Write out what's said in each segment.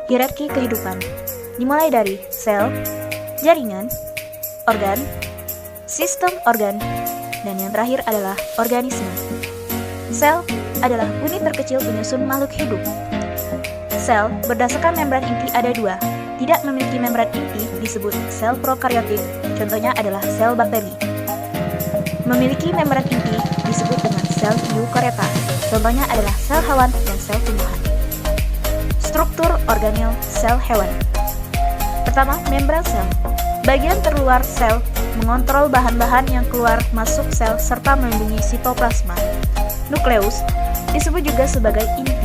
hierarki kehidupan, dimulai dari sel, jaringan, organ, sistem organ, dan yang terakhir adalah organisme. Sel adalah unit terkecil penyusun makhluk hidup. Sel berdasarkan membran inti ada dua. Tidak memiliki membran inti disebut sel prokaryotik, contohnya adalah sel bakteri. Memiliki membran inti disebut dengan sel eukariota, contohnya adalah sel hewan dan sel tumbuhan. Struktur organel sel hewan. Pertama, membran sel. Bagian terluar sel mengontrol bahan-bahan yang keluar masuk sel serta melindungi sitoplasma. Nukleus disebut juga sebagai inti.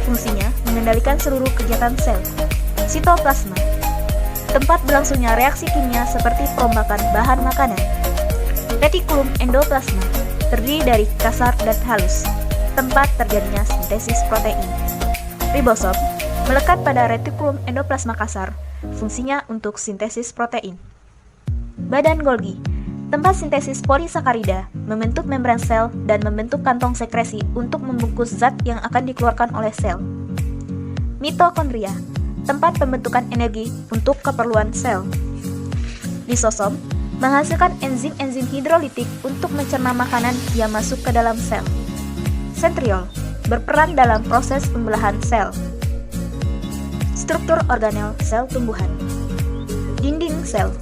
Fungsinya mengendalikan seluruh kegiatan sel. Sitoplasma, tempat berlangsungnya reaksi kimia seperti perombakan bahan makanan. Retikulum endoplasma, terdiri dari kasar dan halus, tempat terjadinya sintesis protein. Ribosom, melekat pada retikulum endoplasma kasar, fungsinya untuk sintesis protein. Badan Golgi, tempat sintesis polisakarida, membentuk membran sel dan membentuk kantong sekresi untuk membungkus zat yang akan dikeluarkan oleh sel. Mitokondria, tempat pembentukan energi untuk keperluan sel. Lisosom, menghasilkan enzim-enzim hidrolitik untuk mencerna makanan yang masuk ke dalam sel. Sentriol, berperan dalam proses pembelahan sel. Struktur organel sel tumbuhan. Dinding sel,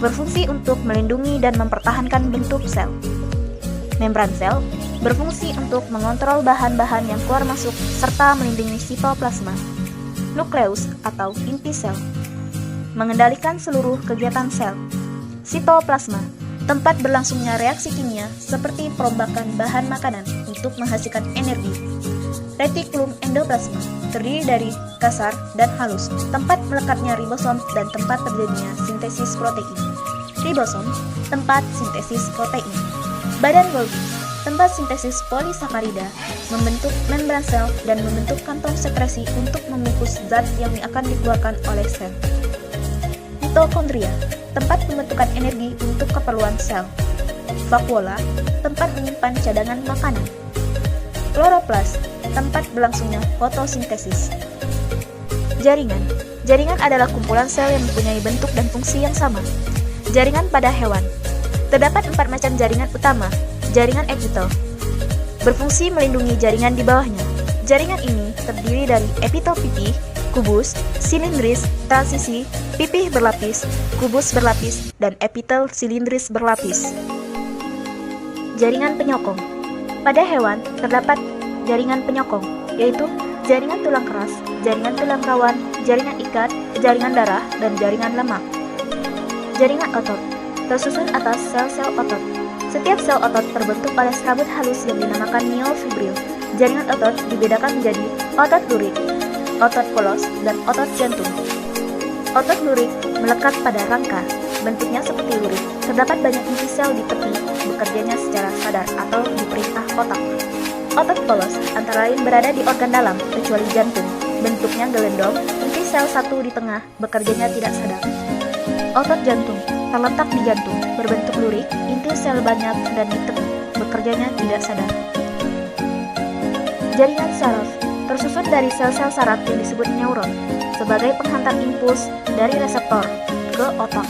berfungsi untuk melindungi dan mempertahankan bentuk sel. Membran sel, berfungsi untuk mengontrol bahan-bahan yang keluar masuk serta melindungi sitoplasma. Nukleus atau inti sel, mengendalikan seluruh kegiatan sel. Sitoplasma, tempat berlangsungnya reaksi kimia seperti perombakan bahan makanan untuk menghasilkan energi. Retikulum endoplasma, terdiri dari kasar dan halus, tempat melekatnya ribosom dan tempat terjadinya sintesis protein. Ribosom, tempat sintesis protein. Badan Golgi, tempat sintesis polisakarida, membentuk membran sel dan membentuk kantong sekresi untuk membungkus zat yang akan dikeluarkan oleh sel. Mitokondria, tempat pembentukan energi untuk keperluan sel. Vakuola, tempat menyimpan cadangan makanan. Kloroplas, tempat berlangsungnya fotosintesis. Jaringan. Jaringan adalah kumpulan sel yang mempunyai bentuk dan fungsi yang sama. Jaringan pada hewan. Terdapat 4 macam jaringan utama. Jaringan epitel, berfungsi melindungi jaringan di bawahnya. Jaringan ini terdiri dari epitel pipih, kubus, silindris, transisi, pipih berlapis, kubus berlapis, dan epitel silindris berlapis. Jaringan penyokong. Pada hewan terdapat jaringan penyokong, yaitu jaringan tulang keras, jaringan tulang rawan, jaringan ikat, jaringan darah, dan jaringan lemak. Jaringan otot, tersusun atas sel-sel otot. Setiap sel otot terbentuk oleh serabut halus yang dinamakan myofibril. Jaringan otot dibedakan menjadi otot lurik, otot polos, dan otot jantung. Otot lurik melekat pada rangka, bentuknya seperti lurik. Terdapat banyak inti sel di tepi, bekerjanya secara sadar atau diperintah otak. Otot polos antara lain berada di organ dalam, kecuali jantung. Bentuknya gelendong, inti sel satu di tengah, bekerjanya tidak sadar. Otot jantung terletak di jantung, berbentuk lurik, inti sel banyak dan di tepi, bekerjanya tidak sadar. Jaringan saraf tersusun dari sel-sel saraf yang disebut neuron, sebagai penghantar impuls dari reseptor ke otak.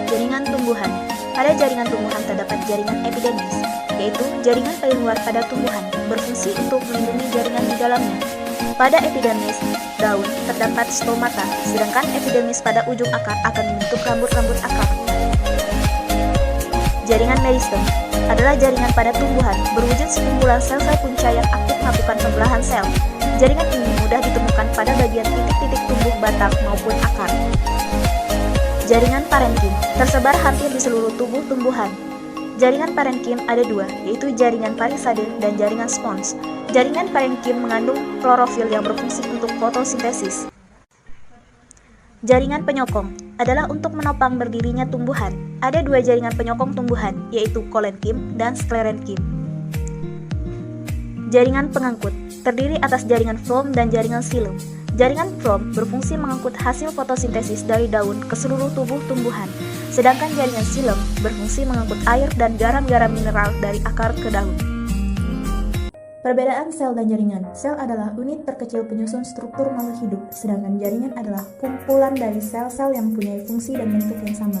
Jaringan tumbuhan. Pada jaringan tumbuhan terdapat jaringan epidermis, yaitu jaringan paling luar pada tumbuhan, berfungsi untuk melindungi jaringan di dalamnya. Pada epidermis daun terdapat stomata, sedangkan epidermis pada ujung akar akan membentuk rambut-rambut akar. Jaringan meristem adalah jaringan pada tumbuhan, berwujud sekumpulan sel-sel punca yang aktif melakukan pembelahan sel. Jaringan ini mudah ditemukan pada bagian titik-titik tumbuh batang maupun akar. Jaringan parenkim tersebar hampir di seluruh tubuh tumbuhan. Jaringan parenkim ada dua, yaitu jaringan palisade dan jaringan spons. Jaringan parenkim mengandung klorofil yang berfungsi untuk fotosintesis. Jaringan penyokong adalah untuk menopang berdirinya tumbuhan. Ada dua jaringan penyokong tumbuhan, yaitu kolenkim dan sklerenkim. Jaringan pengangkut terdiri atas jaringan floem dan jaringan xilem. Jaringan floem berfungsi mengangkut hasil fotosintesis dari daun ke seluruh tubuh tumbuhan, sedangkan jaringan xilem berfungsi mengangkut air dan garam-garam mineral dari akar ke daun. Perbedaan sel dan jaringan. Sel adalah unit terkecil penyusun struktur makhluk hidup, sedangkan jaringan adalah kumpulan dari sel-sel yang mempunyai fungsi dan bentuk yang sama.